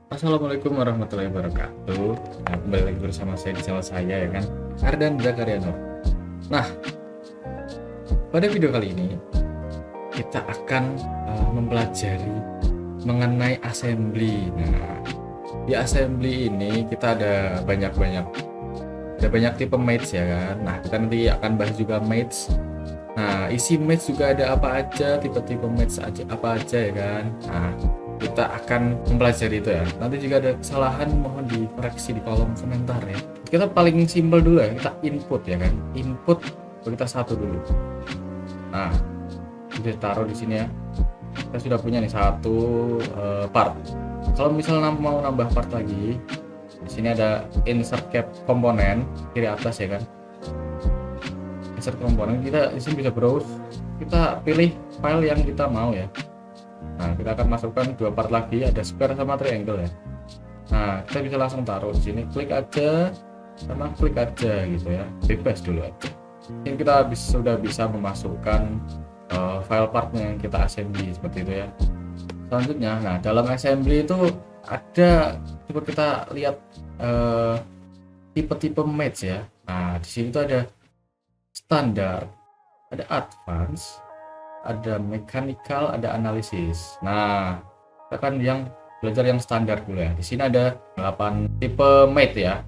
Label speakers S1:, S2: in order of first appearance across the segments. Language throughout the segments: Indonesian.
S1: Assalamualaikum warahmatullahi wabarakatuh. Nah, kembali lagi bersama saya di channel saya ya kan, Ardan Zakariano. Nah, pada video kali ini kita akan mempelajari mengenai assembly. Nah, di assembly ini kita ada banyak tipe mates ya kan. Nah, kita nanti akan bahas juga mates. Nah, isi mates juga ada apa aja, tipe-tipe mates aja apa aja ya kan. Nah, kita akan mempelajari itu ya. Nanti jika ada kesalahan mohon dikoreksi di kolom komentar ya. Kita paling simpel dulu ya, kita input ya kan. Input kita satu dulu. Nah, kita taruh di sini ya. Kita sudah punya nih satu part. Kalau misalnya mau nambah part lagi, di sini ada insert cap komponen kiri atas ya kan. Insert komponen, kita di sini bisa browse, kita pilih file yang kita mau ya. Nah, kita akan masukkan dua part lagi, ada square sama triangle ya. Nah, kita bisa langsung taruh di sini, klik aja sama klik aja gitu ya, bebas dulu aja. Ini kita sudah bisa memasukkan file partnya yang kita assembly seperti itu ya. Selanjutnya, nah dalam assembly itu ada, coba kita lihat tipe-tipe match ya. Nah, di sini tuh ada standar, ada advance, ada mechanical, ada analisis. Nah, kita kan yang belajar yang standar dulu ya. Di sini ada 8 tipe mate ya.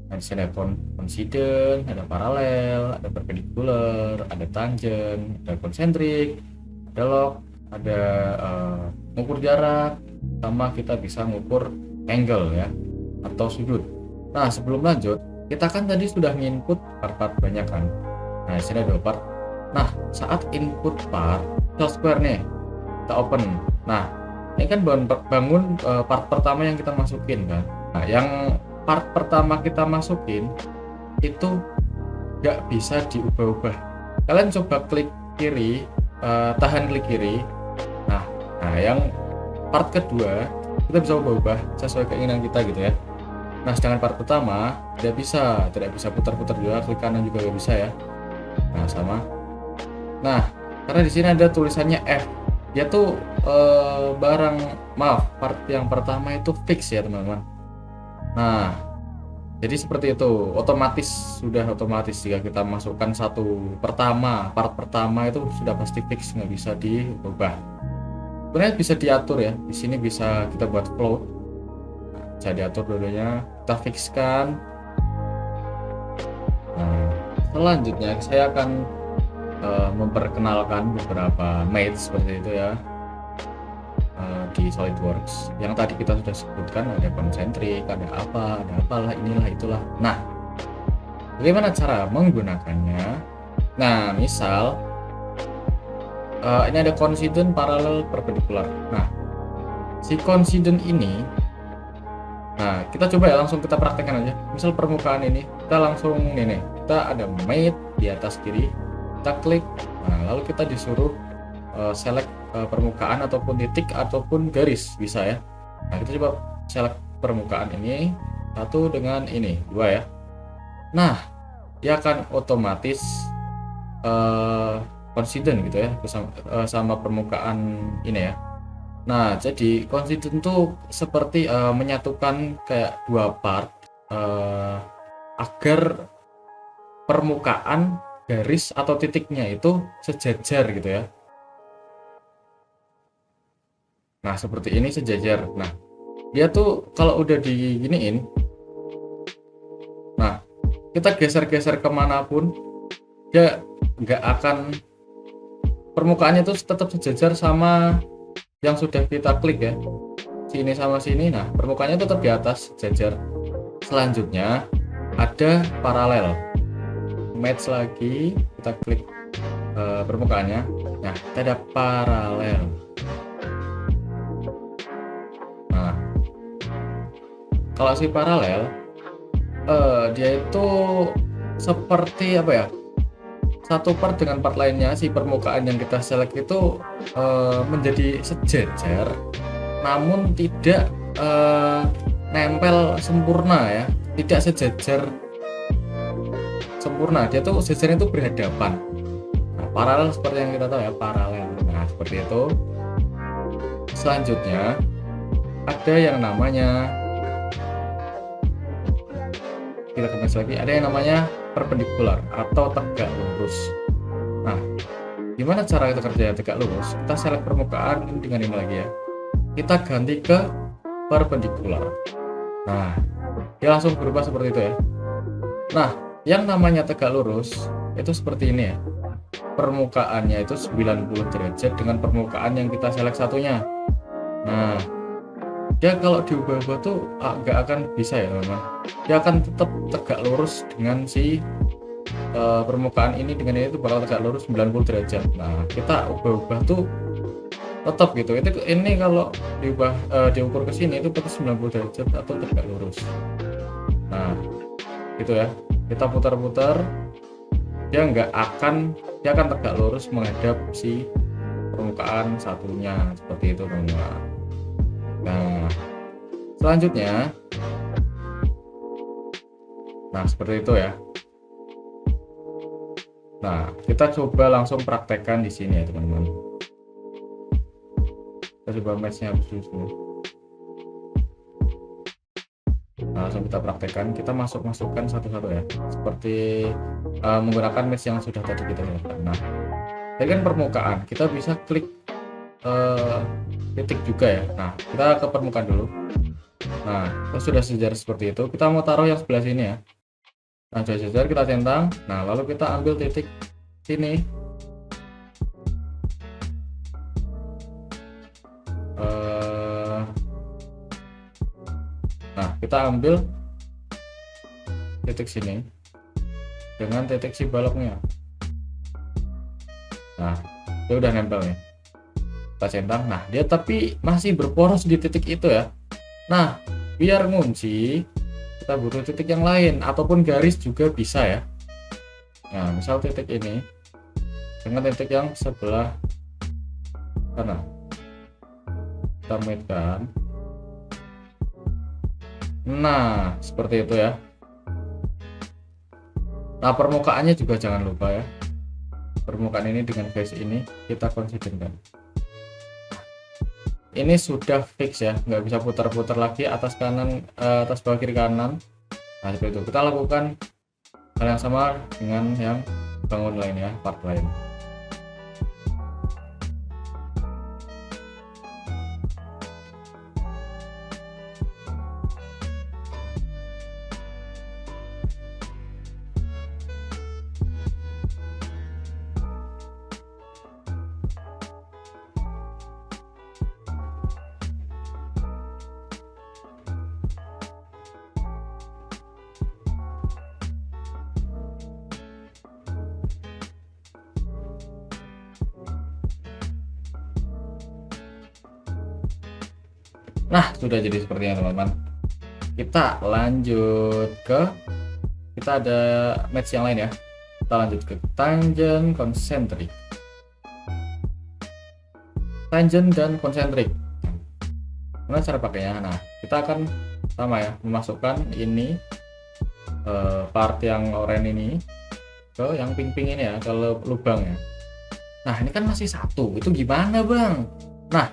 S1: Nah, di sini ada coincident, ada paralel, ada perpendicular, ada tangent, ada concentric, ada log, ada ngukur jarak, sama kita bisa ngukur angle ya atau sudut. Nah, sebelum lanjut, kita kan tadi sudah nginput part-part banyak kan. Nah, di sini ada 2 part. Nah, saat input part cell square nih, kita open. Nah, ini kan bangun part pertama yang kita masukin kan. Nah, yang part pertama kita masukin itu nggak bisa diubah-ubah. Kalian coba klik kiri, tahan klik kiri. Nah, yang part kedua kita bisa ubah-ubah sesuai keinginan kita gitu ya. Nah, sedangkan part pertama tidak bisa putar-putar juga, klik kanan juga nggak bisa ya. Nah, sama. Nah, karena di sini ada tulisannya F, dia tuh part yang pertama itu fix ya teman-teman. Nah, jadi seperti itu, sudah otomatis jika kita masukkan part pertama itu sudah pasti fix, nggak bisa diubah. Sebenarnya bisa diatur ya, di sini bisa kita buat float, bisa diatur dulunya, kita fixkan. Nah, selanjutnya saya akan memperkenalkan beberapa mates seperti itu ya di SolidWorks. Yang tadi kita sudah sebutkan, ada concentric, ada apalah, inilah itulah. Nah, bagaimana cara menggunakannya? Nah, misal ini ada coincident, paralel, perpendicular. Nah, si coincident ini, nah kita coba ya, langsung kita praktekkan aja. Misal permukaan ini, kita langsung nih, kita ada mate di atas kiri, kita klik. Nah, lalu kita disuruh select permukaan ataupun titik ataupun garis, bisa ya. Nah, kita coba select permukaan ini satu dengan ini 2 ya. Nah, dia akan otomatis coincident gitu ya sama permukaan ini ya. Nah, jadi coincident tuh seperti menyatukan kayak 2 part agar permukaan garis atau titiknya itu sejajar gitu ya. Nah, seperti ini sejajar. Nah, dia tuh kalau udah diginiin, nah kita geser-geser kemanapun dia nggak akan, permukaannya tuh tetap sejajar sama yang sudah kita klik ya, sini sama sini. Nah, permukaannya tetap di atas sejajar. Selanjutnya ada paralel, match lagi, kita klik permukaannya. Nah, kita ada paralel. Nah, kalau si paralel dia itu seperti apa ya, satu part dengan part lainnya, si permukaan yang kita select itu menjadi sejajar namun tidak nempel sempurna ya, tidak sejajar sempurna, dia tuh sejajarnya itu berhadapan. Nah, paralel seperti yang kita tahu ya, paralel. Nah, seperti itu. Selanjutnya ada yang namanya, kita kembali lagi, ada yang namanya perpendikular atau tegak lurus. Nah, gimana cara kita kerja tegak lurus? Kita select permukaan ini dengan ini lagi ya. Kita ganti ke perpendikular. Nah, dia langsung berubah seperti itu ya. Nah, yang namanya tegak lurus itu seperti ini ya. Permukaannya itu 90 derajat dengan permukaan yang kita select satunya. Nah, dia kalau diubah-ubah tuh nggak akan bisa ya teman-teman. Dia akan tetap tegak lurus dengan si permukaan ini dengan ini tuh bakal tegak lurus 90 derajat. Nah, kita ubah-ubah tuh tetap gitu. Ini kalau diubah diukur ke sini itu berarti 90 derajat atau tegak lurus. Nah, gitu ya. Kita putar-putar, dia akan tegak lurus menghadap si permukaan satunya seperti itu teman-teman. Nah, selanjutnya, nah seperti itu ya. Nah, kita coba langsung praktekkan di sini ya teman-teman. Kita coba matchnya dulu. Nah, langsung kita praktekkan. Kita masukkan satu-satu ya, seperti menggunakan match yang sudah tadi kita lakukan. Nah, tadi kan permukaan, kita bisa klik titik juga ya. Nah, kita ke permukaan dulu. Nah, kita sudah sejajar seperti itu. Kita mau taruh yang sebelah sini ya. Nah, sudah sejajar, kita centang. Nah, lalu kita ambil titik sini. Nah, kita ambil titik sini dengan titik si baloknya. Nah, dia udah nempel nih. Kita centang. Nah, dia tapi masih berporos di titik itu ya. Nah, biar ngunci, kita butuh titik yang lain ataupun garis juga bisa ya. Nah, misal titik ini dengan titik yang sebelah kanan, kita matchkan. Nah, seperti itu ya. Nah, permukaannya juga jangan lupa ya. Permukaan ini dengan garis ini kita considerkan. Ini sudah fix ya, nggak bisa putar-putar lagi atas kanan, atas bawah kiri kanan. Nah, seperti itu. Kita lakukan hal yang sama dengan yang bangun lain ya, part lain. Nah, sudah jadi seperti ini teman-teman. Kita lanjut kita ada match yang lain ya. Kita lanjut ke tangent konsentrik. Tangent dan konsentrik. Gimana cara pakainya? Nah, kita akan sama ya, memasukkan ini part yang oranye ini ke yang pink-pink ini ya, ke lubangnya. Nah, ini kan masih satu. Itu gimana, Bang? Nah,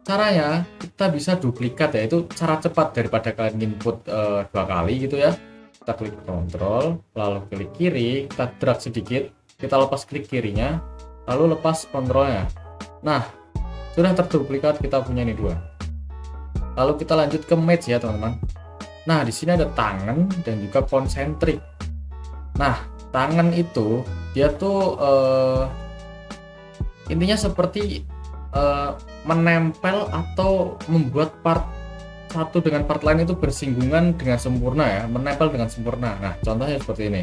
S1: caranya kita bisa duplikat ya, itu cara cepat daripada kalian input 2 kali gitu ya. Kita klik kontrol, lalu klik kiri, kita drag sedikit, kita lepas klik kirinya, lalu lepas kontrolnya. Nah, sudah terduplikat, kita punya ini 2. Lalu kita lanjut ke match ya teman-teman. Nah, di sini ada tangan dan juga konsentrik. Nah, tangan itu dia tuh intinya seperti menempel atau membuat part satu dengan part lain itu bersinggungan dengan sempurna ya, menempel dengan sempurna. Nah, contohnya seperti ini.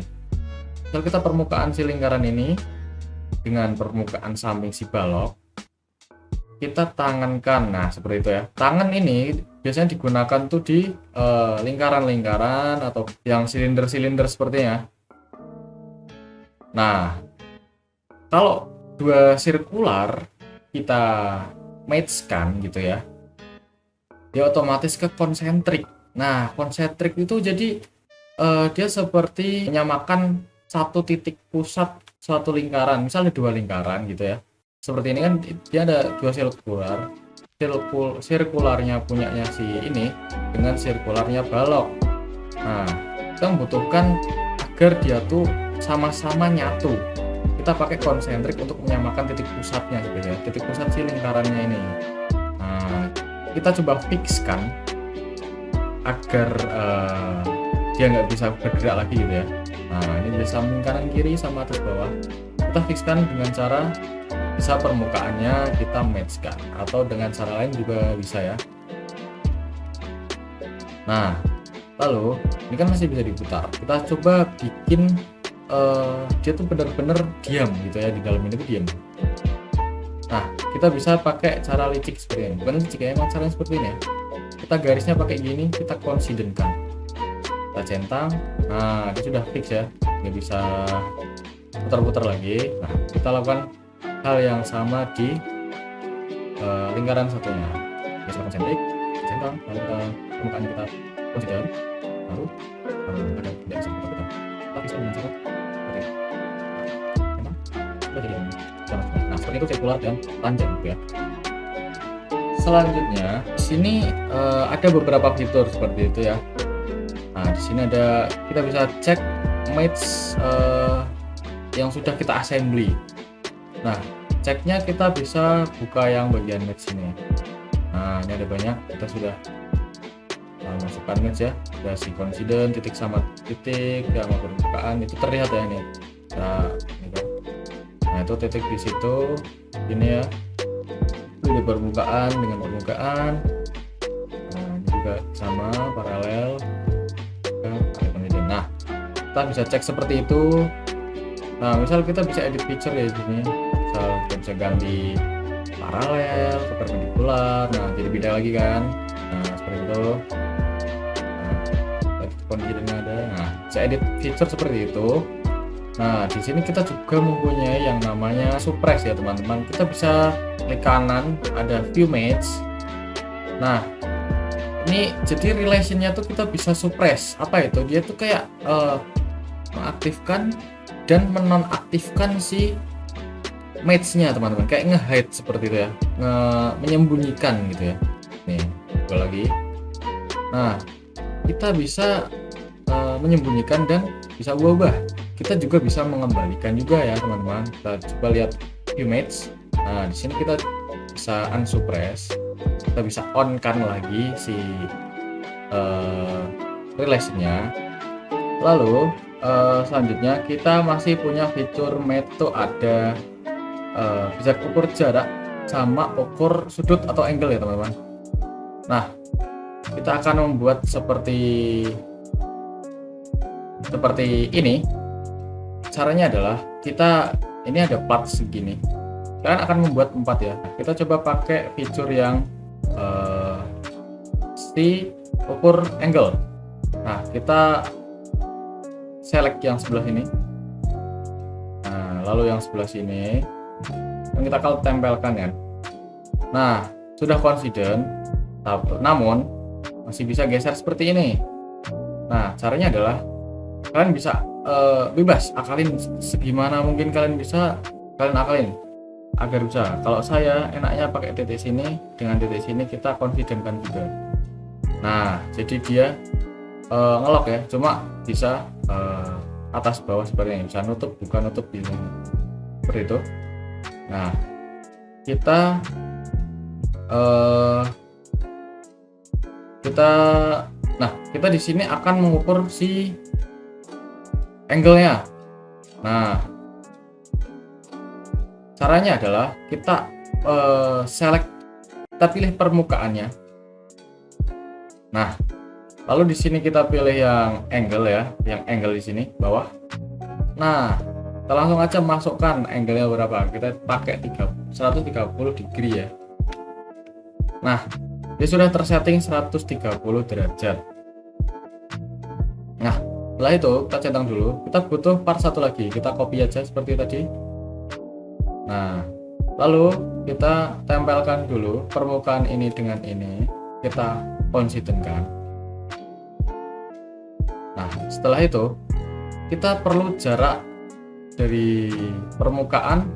S1: Kalau kita permukaan si lingkaran ini dengan permukaan samping si balok, kita tangankan. Nah, seperti itu ya. Tangan ini biasanya digunakan tuh di lingkaran-lingkaran atau yang silinder-silinder sepertinya. Nah, kalau 2 sirkular kita matchkan gitu ya, dia otomatis ke konsentrik. Nah, konsentrik itu jadi dia seperti menyamakan satu titik pusat suatu lingkaran. Misalnya 2 lingkaran gitu ya, seperti ini kan dia ada 2 sirkular. sirkularnya punyanya si ini dengan sirkularnya balok. Nah, kita membutuhkan agar dia tuh sama-sama nyatu. Kita pakai konsentrik untuk menyamakan titik pusatnya gitu ya, titik pusat si lingkarannya ini. Nah, kita coba fixkan agar dia nggak bisa bergerak lagi gitu ya. Nah, ini bisa samping kanan kiri sama atas bawah. Kita fixkan dengan cara bisa permukaannya kita matchkan, atau dengan cara lain juga bisa ya. Nah, lalu ini kan masih bisa diputar. Kita coba bikin dia tuh benar-benar diam gitu ya, di dalam ini tuh diam. Nah, kita bisa pakai cara licik seperti ini. Bukan licik ya, emang caranya seperti ini ya. Kita garisnya pakai gini, kita konsidenkan, kita centang. Nah, ini sudah fix ya, nggak bisa putar-putar lagi. Nah, kita lakukan hal yang sama di lingkaran satunya. Kita konsentrik, centang, lalu permukaan kita konsiden, lalu ada tidak bisa putar-putar. Kita bisa dengan cara seperti ini. Memang sudah jadi yang sama. Nah, seperti itu sirkular dan panjang gitu ya. Selanjutnya, di sini ada beberapa fitur seperti itu ya. Nah, di sini ada, kita bisa cek match yang sudah kita assembly. Nah, ceknya kita bisa buka yang bagian match ini. Nah, ini ada banyak, kita sudah masukkan match ya. Ada si coincident, titik sama titik, sama permukaan, itu terlihat ya ini. Nah, itu titik di situ, ini ya. Di permukaan dengan permukaan. Nah, ini juga sama paralel. Nah, kita bisa cek seperti itu. Nah, misal kita bisa edit feature ya di sini. Misal kita bisa ganti paralel ke perpendikular. Nah, jadi beda lagi kan. Nah, seperti itu. Nah, coincidentnya ada. Nah, bisa edit feature seperti itu. Nah, di sini kita juga mempunyai yang namanya suppress ya teman-teman. Kita bisa klik kanan, ada view match. Nah, ini jadi relationnya tuh kita bisa suppress. Apa itu? Dia tuh kayak mengaktifkan dan menonaktifkan si matchnya teman-teman. Kayak nge-hide seperti itu ya, menyembunyikan gitu ya. Nih, coba lagi. Nah, kita bisa menyembunyikan dan bisa ubah. Kita juga bisa mengembalikan juga ya teman-teman. Kita coba lihat view match. Nah, di sini kita bisa unsuppress. Kita bisa on kan lagi si relationnya. Lalu selanjutnya kita masih punya fitur match tuh ada bisa ukur jarak sama ukur sudut atau angle ya teman-teman. Nah, kita akan membuat seperti ini. Caranya adalah kita ini ada plat segini. Kalian akan membuat 4 ya. Kita coba pakai fitur yang si ukur angle. Nah, kita select yang sebelah ini. Nah, lalu yang sebelah sini yang kita akan tempelkan kan. Nah, sudah coincident, namun masih bisa geser seperti ini. Nah, caranya adalah kalian bisa bebas akalin segimana mungkin kalian bisa, kalian akalin agar bisa. Kalau saya enaknya pakai titik sini, dengan titik sini kita confidentkan juga. Nah, jadi dia ngelok ya, cuma bisa atas bawah seperti ini, bisa nutup buka nutup di sini seperti itu. Nah, kita di sini akan mengukur si angle-nya. Nah, caranya adalah kita select, kita pilih permukaannya. Nah, lalu di sini kita pilih yang angle ya, yang angle di sini bawah. Nah, kita langsung aja masukkan angle-nya berapa. Kita pakai 130 degree ya. Nah, dia sudah tersetting 130 derajat. Nah, setelah itu kita centang dulu. Kita butuh part satu lagi, kita copy aja seperti tadi. Nah, lalu kita tempelkan dulu permukaan ini dengan ini, kita coincidentkan. Nah, setelah itu kita perlu jarak dari permukaan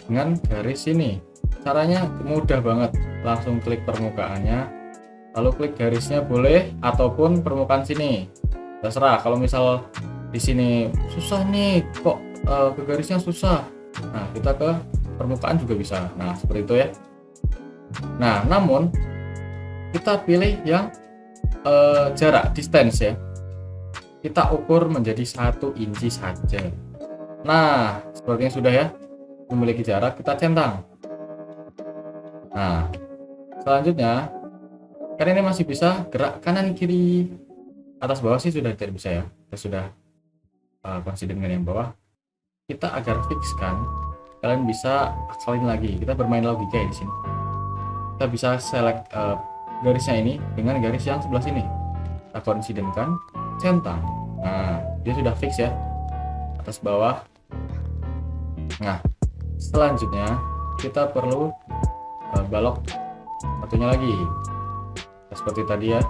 S1: dengan garis ini. Caranya mudah banget langsung klik permukaannya, lalu klik garisnya boleh ataupun permukaan sini, terserah. Kalau misal di sini susah nih, kok ke garisnya susah, nah kita ke permukaan juga bisa. Nah seperti itu ya. Nah namun kita pilih yang jarak distance ya, kita ukur menjadi 1 inci saja. Nah sepertinya sudah ya, memiliki jarak, kita centang. Nah selanjutnya kan ini masih bisa gerak kanan kiri, atas bawah sih sudah tidak bisa ya, kita sudah consider dengan yang bawah. Kita agar fixkan, kalian bisa akalin lagi, kita bermain logika ya di sini. Kita bisa select garisnya ini dengan garis yang sebelah sini, kita konsidenkan, centang. Nah dia sudah fix ya, atas bawah. Nah selanjutnya kita perlu balok satunya lagi, seperti tadi ya.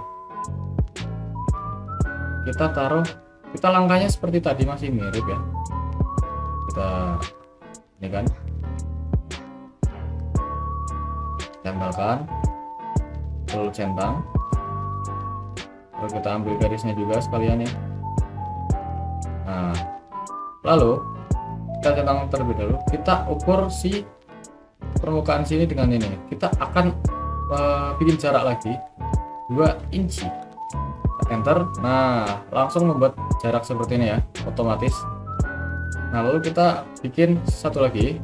S1: Kita taruh, kita langkahnya seperti tadi, masih mirip ya. Kita ini kan tempelkan, lalu centang, lalu kita ambil garisnya juga sekalian ya. Nah lalu kita centang terlebih dahulu, kita ukur si permukaan sini dengan ini. Kita akan bikin jarak lagi 2 inci, enter. Nah langsung membuat jarak seperti ini ya, otomatis. Nah lalu kita bikin satu lagi,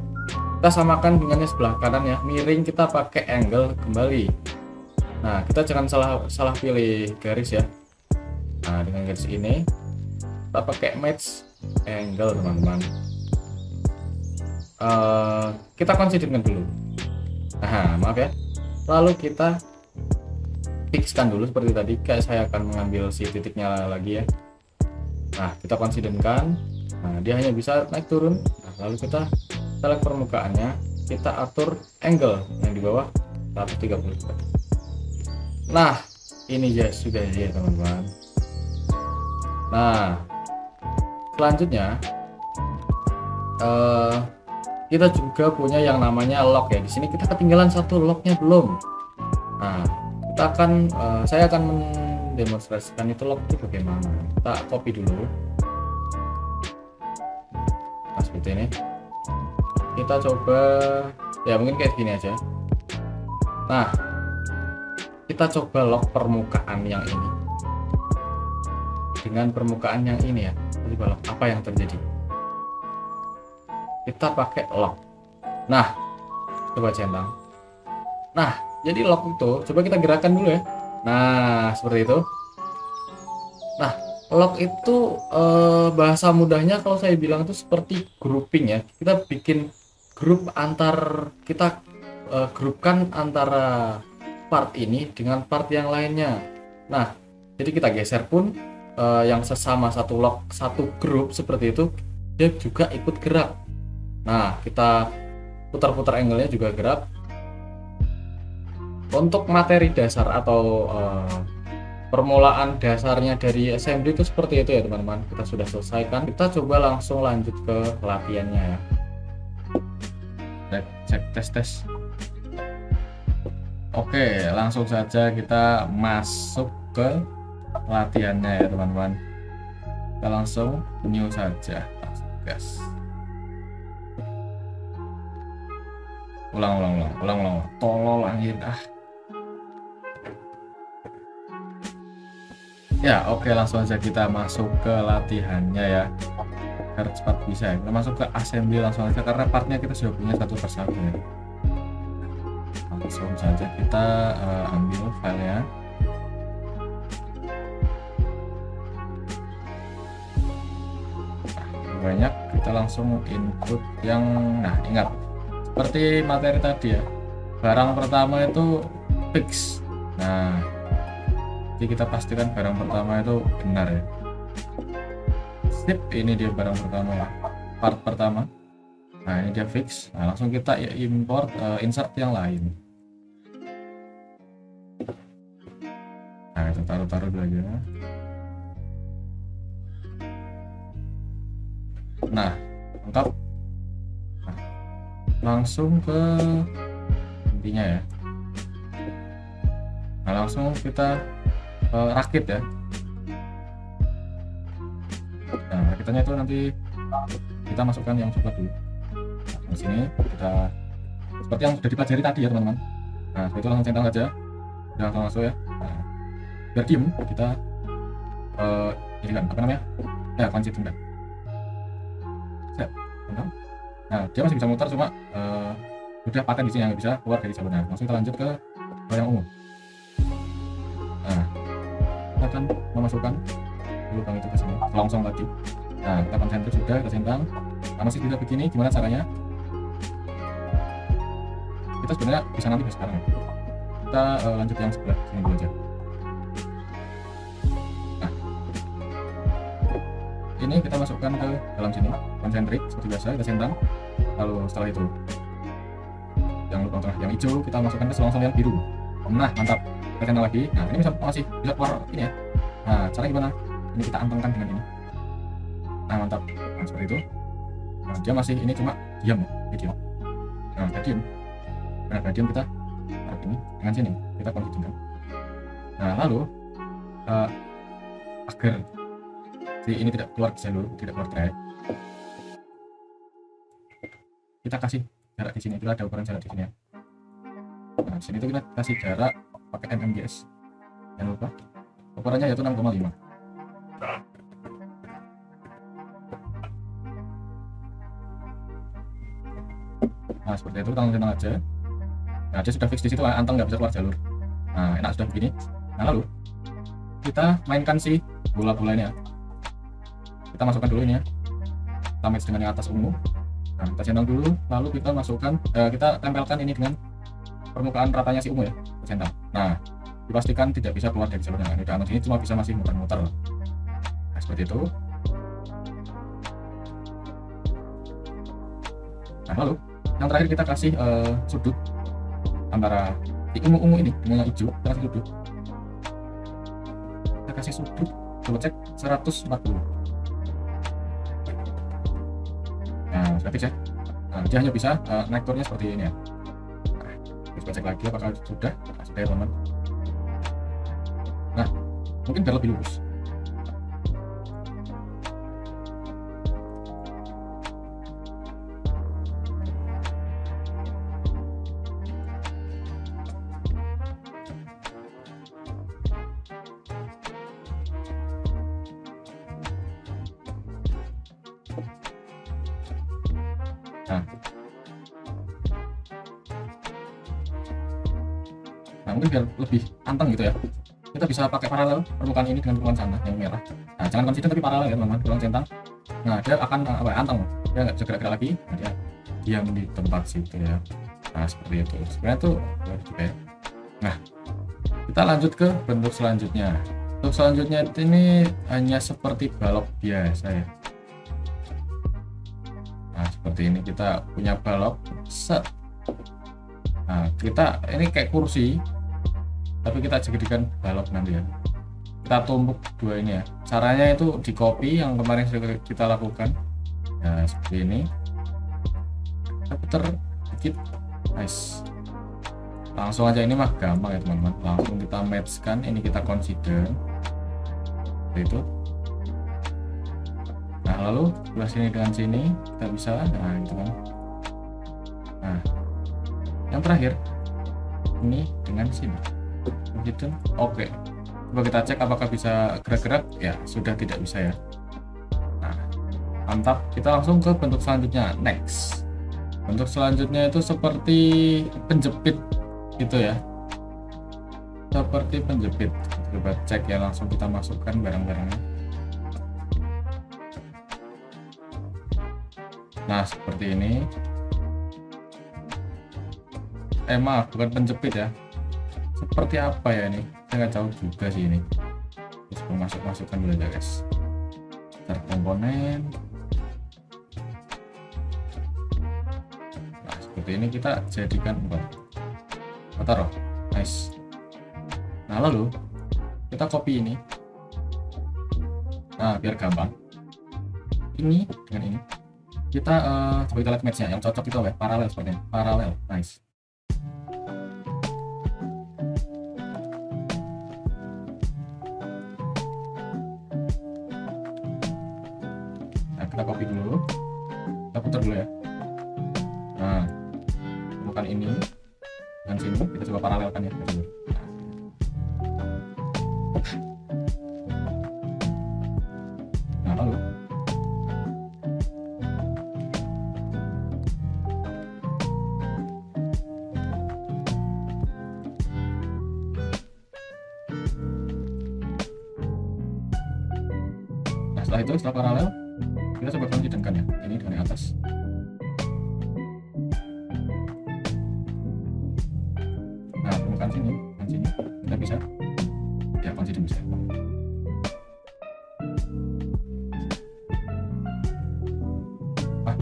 S1: kita samakan dengannya sebelah kanan ya, miring, kita pakai angle kembali. Nah kita jangan salah pilih garis ya. Nah dengan garis ini kita pakai match angle teman-teman. Kita konsiderkan dulu. Nah maaf ya, lalu kita fixkan dulu seperti tadi. Kayak saya akan mengambil si titiknya lagi ya. Nah kita konsiderkan, nah dia hanya bisa naik turun. Nah, lalu kita select permukaannya, kita atur angle yang di bawah 130. Nah ini ya sudah ya teman-teman. Nah selanjutnya kita juga punya yang namanya lock ya. Di sini kita ketinggalan satu, locknya belum. Nah kita akan saya akan mendemonstrasikan itu lock itu bagaimana. Kita copy dulu. Nah seperti ini, kita coba ya, mungkin kayak gini aja. Nah kita coba lock permukaan yang ini dengan permukaan yang ini ya. Coba lock, apa yang terjadi. Kita pakai lock. Nah coba centang. Nah jadi lock itu coba kita gerakkan dulu ya. Nah seperti itu. Nah lock itu bahasa mudahnya kalau saya bilang itu seperti grouping ya. Kita bikin grup antar, kita grupkan antara part ini dengan part yang lainnya. Nah jadi kita geser pun yang sesama satu lock, satu grup seperti itu, dia juga ikut gerak. Nah kita putar-putar angle-nya juga gerak. Untuk materi dasar atau permulaan dasarnya dari assembly itu seperti itu ya teman-teman. Kita sudah selesaikan, kita coba langsung lanjut ke latihannya ya. Cek tes. Oke langsung saja kita masuk ke latihannya ya teman-teman. Kita langsung new saja, langsung gas. Ulang. Tolol anjir ah. Ya oke, langsung aja kita masuk ke latihannya ya, biar cepat bisa ya. Kita masuk ke assembly langsung aja karena partnya kita sudah punya satu persatu ya. Langsung saja kita ambil filenya. Banyak, kita langsung input yang, nah ingat seperti materi tadi ya, barang pertama itu fix. Nah jadi kita pastikan barang pertama itu benar ya. Sip, ini dia barang pertama ya, part pertama. Nah ini dia fix. Nah langsung kita import insert yang lain. Nah kita taruh dulu aja. Nah lengkap. Nah, langsung ke intinya ya. Nah, langsung kita rakit ya. Nah, rakitannya itu nanti kita masukkan yang coklat dulu. Nah, di sini kita seperti yang sudah dipelajari tadi ya teman-teman. Nah, seperti itu langsung centang saja. Udah langsung masuk ya. Nah, biar diem kita ini kan apa namanya? Ya, kunci tunggal. Set. Nah, dia masih bisa muter cuma udah paten di sini yang bisa keluar dari jalurnya. Langsung kita lanjut ke yang umum. Nah, kita akan memasukkan lubang itu ke sini, selongsong tadi. Nah, kita konsentrik sudah, kita centang. Nah, masih bisa begini, gimana caranya? Kita sebenarnya bisa nanti sekarang ya. Kita lanjut yang sebelah sini dulu aja. Nah, ini kita masukkan ke dalam sini, konsentrik seperti biasa, kita centang. Lalu setelah itu yang lubang tengah yang hijau kita masukkan ke selongsong yang biru. Nah, mantap. Kita centang lagi. Nah, ini masih bisa keluar ini ya. Nah, caranya gimana? Ini kita antengkan dengan ini. Nah, mantap. Nah, seperti itu. Nah, dia masih ini cuma diam ya, diam. Nah, diam. Nah, diam kita tarik ini dengan sini kita konsisten. Nah, lalu agar si ini tidak keluar jalur, tidak keluar track, kita kasih jarak di sini. Kita ada ukuran jarak di sini ya. Nah, di sini itu kita kasih jarak pakai mmgs. Jangan lupa ukurannya yaitu 6,5. Nah, seperti itu, tenang aja. Nah, dia sudah fix di situ, anteng nggak bisa keluar jalur. Nah, enak sudah begini. Nah, lalu kita mainkan si bola-bola ini ya. Kita masukkan dulu ini ya. Kita match dengan yang atas ungu. Nah, kita centang dulu, lalu kita masukkan, kita tempelkan ini dengan permukaan ratanya si ungu ya. Kita centang. Nah, dipastikan tidak bisa keluar dari jalurnya. Ini udah sini cuma bisa masih muter-muter. Nah, seperti itu. Nah, lalu yang terakhir kita kasih sudut antara di ungu-ungu ini dengan yang hijau. Kita kasih sudut. Kita kasih sudut, coba cek 140. Nah, sudah fix ya. Nah, dia hanya bisa naik turunnya seperti ini ya. Nah, kita cek lagi apakah sudah. Nah, sudah ya teman. Nah, mungkin biar lebih lurus. Nah, mungkin biar lebih anteng gitu ya, kita bisa pakai paralel permukaan ini dengan permukaan sana yang merah. Nah, jangan konsisten tapi paralel ya teman-teman, kurang centang. Nah, dia akan anteng, dia nggak bisa gerak-gerak lagi. Nah, dia diam di tempat situ ya. Nah, seperti itu sebenarnya tuh juga ya. Nah, kita lanjut ke bentuk selanjutnya. Bentuk selanjutnya ini hanya seperti balok biasa ya. Nah, seperti ini kita punya balok set. Nah, kita ini kayak kursi tapi kita jadikan balok nanti ya. Kita tumpuk dua ini ya. Caranya itu di copy yang kemarin sudah kita lakukan. Nah, seperti ini. Kita putar dikit. Nice. Langsung aja, ini mah gampang ya teman-teman. Langsung kita matchkan, ini kita consider. Seperti itu. Nah, lalu sebelah sini dengan sini kita bisa, nah gitu kan. Nah, yang terakhir ini dengan sini gitu. Oke, coba kita cek apakah bisa gerak-gerak. Ya sudah, tidak bisa ya. Nah, mantap. Kita langsung ke bentuk selanjutnya, next. Bentuk selanjutnya itu seperti penjepit gitu ya, seperti penjepit. Coba cek ya, langsung kita masukkan barang-barangnya. Nah, seperti ini. Maaf, bukan penjepit ya. Seperti apa ya ini? Saya nggak tahu juga sih ini. Terus masukkan dulu aja guys. Start komponen. Nah, seperti ini kita jadikan kita taruh. Nice. Nah, lalu kita copy ini. Nah, biar gampang. Ini dengan ini. Kita coba kita lihat match-nya yang cocok itu ya, paralel sepertinya. Paralel. Nice. kita copy dulu, kita putar dulu ya. Nah, temukan ini dan sini, kita coba paralelkan ya. Nah, lalu setelah itu, setelah paralel, kita coba coincidentkan ya, ini dengan yang atas. Nah, temukan sini dan sini, kita bisa ya coincident bisa.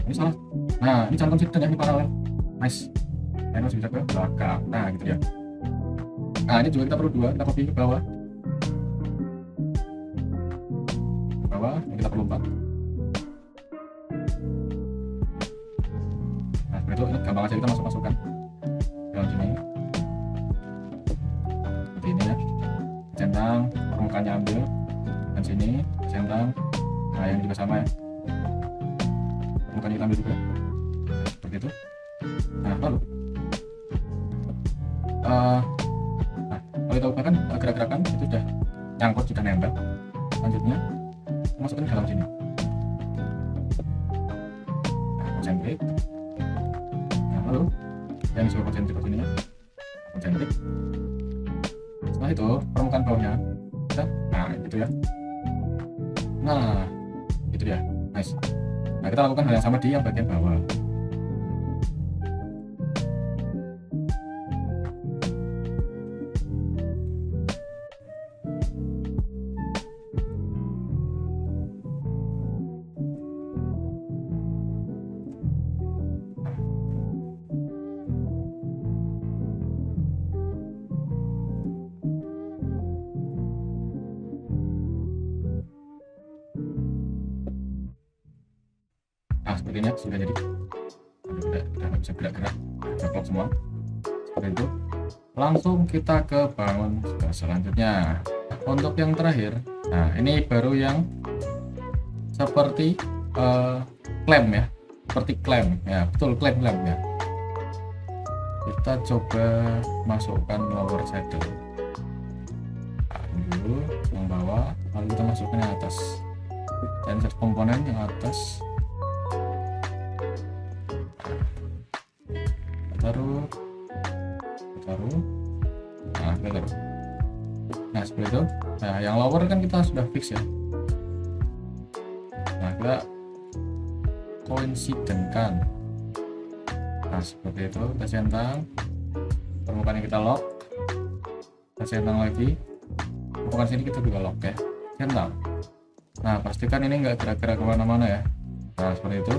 S1: Ini salah. Nah, ini jangan coincident ya, ini paralel. Nice. Nah, ini masih bisa ke belakang. Nah, gitu ya. Nah, ini juga kita perlu dua, kita copy ke bawah. Ini kita perlu 4. Nah, itu ini gampang aja kita masukkan dalam sini seperti ini ya, centang, permukaannya ambil dan sini centang. Nah, yang juga sama ya, permukaannya kita ambil juga seperti itu. Nah, lalu kalau kita ubahkan gerak-gerakan itu sudah nyangkut, sudah nempel. Selanjutnya masukkan dalam sini. Nah, konsentrik. Nah, lalu yang disebut konsentrik sini ya, konsentrik. Setelah itu permukaan bawahnya kita, nah gitu ya. Nah, itu dia. Nice. Nah, kita lakukan hal yang sama di yang bagian bawah. Nah, seperti ini sudah jadi. Kita nggak bisa gerak-gerak, vlog semua seperti itu. Langsung kita ke bangun selanjutnya. Untuk yang terakhir, nah ini baru yang seperti klaim ya, seperti klaim ya, betul, klaim ya. Kita coba masukkan lower saddle dulu yang bawah, lalu kita masukkan yang atas, dan set komponen yang atas. Taruh, nah kita taruh. Nah, seperti itu. Nah, yang lower kan kita sudah fix ya. Nah, kita coincidentkan. Nah, seperti itu. Kita centang, permukaannya kita lock, kita centang lagi, permukaan sini kita juga lock ya, centang. Nah, pastikan ini nggak gerak-gerak kemana-mana ya. Nah, seperti itu.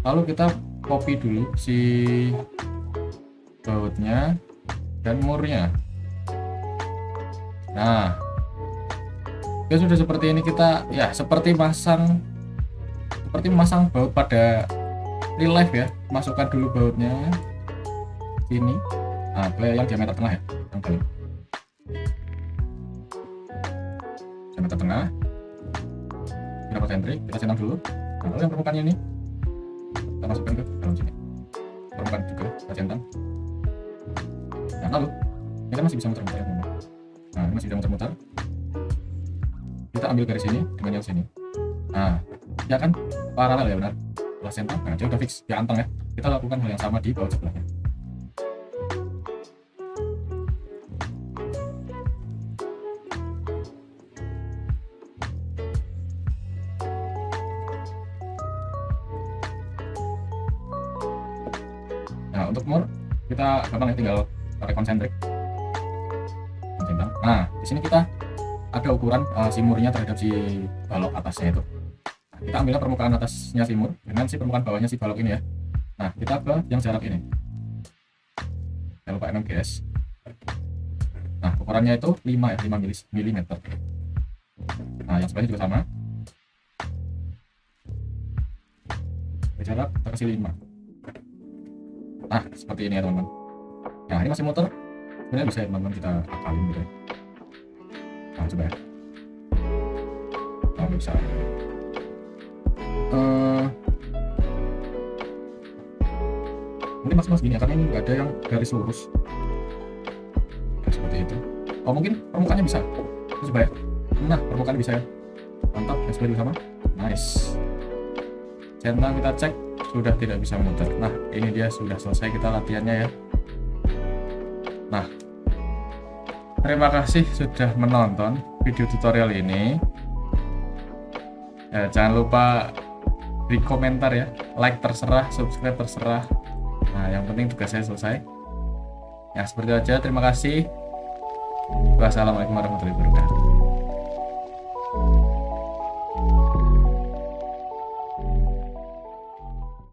S1: Lalu kita copy dulu si bautnya dan murnya. Nah, ya sudah seperti ini, kita ya seperti memasang baut pada real life ya. Masukkan dulu bautnya sini. Nah, yang diameter tengah ya, yang paling diameter tengah. Kita konsentrik, kita centang dulu. Nah, lalu yang permukaannya ini kita masukkan ke dalam sini, permukaan juga kita centang. Nah, lalu ini kan masih bisa muter-muter ya, teman-teman. Nah, ini masih bisa muter-muter. Kita ambil garis ini dengan yang sini. Nah, ya kan paralel ya, benar. Setelah centang, nah dia udah fix, dia anteng ya. Kita lakukan hal yang sama di bawah sebelahnya. Nah, untuk mur kita gampang ya, tinggal pakai konsentrik. Nah, di sini kita ada ukuran si murnya terhadap si balok atasnya itu. Nah, kita ambilnya permukaan atasnya si mur dengan si permukaan bawahnya si balok ini ya. Nah, kita ke yang jarak ini. Jangan lupa mmgs. Nah, ukurannya itu 5 ya, 5 mm. Nah, yang sebelahnya juga sama. Jarak kita kasih 5. Nah, seperti ini ya, teman-teman. Nah, ini masih muter. Sebenarnya bisa ya, teman-teman, kita akalin gitu ya. Nah, coba ya. Nah, bisa. maksimal segini ya, karena ini nggak ada yang garis lurus. Nah, seperti itu. Oh mungkin permukaannya bisa. Coba ya. Nah permukaannya bisa ya. Mantap, garis body sama. Nice. Centang kita cek sudah tidak bisa muter. Nah ini dia sudah selesai kita latihannya ya. Nah terima kasih sudah menonton video tutorial ini. Jangan lupa di komentar ya, like terserah, subscribe terserah. Nah yang penting tugas saya selesai ya, seperti itu aja. Terima kasih. Wassalamualaikum warahmatullahi wabarakatuh.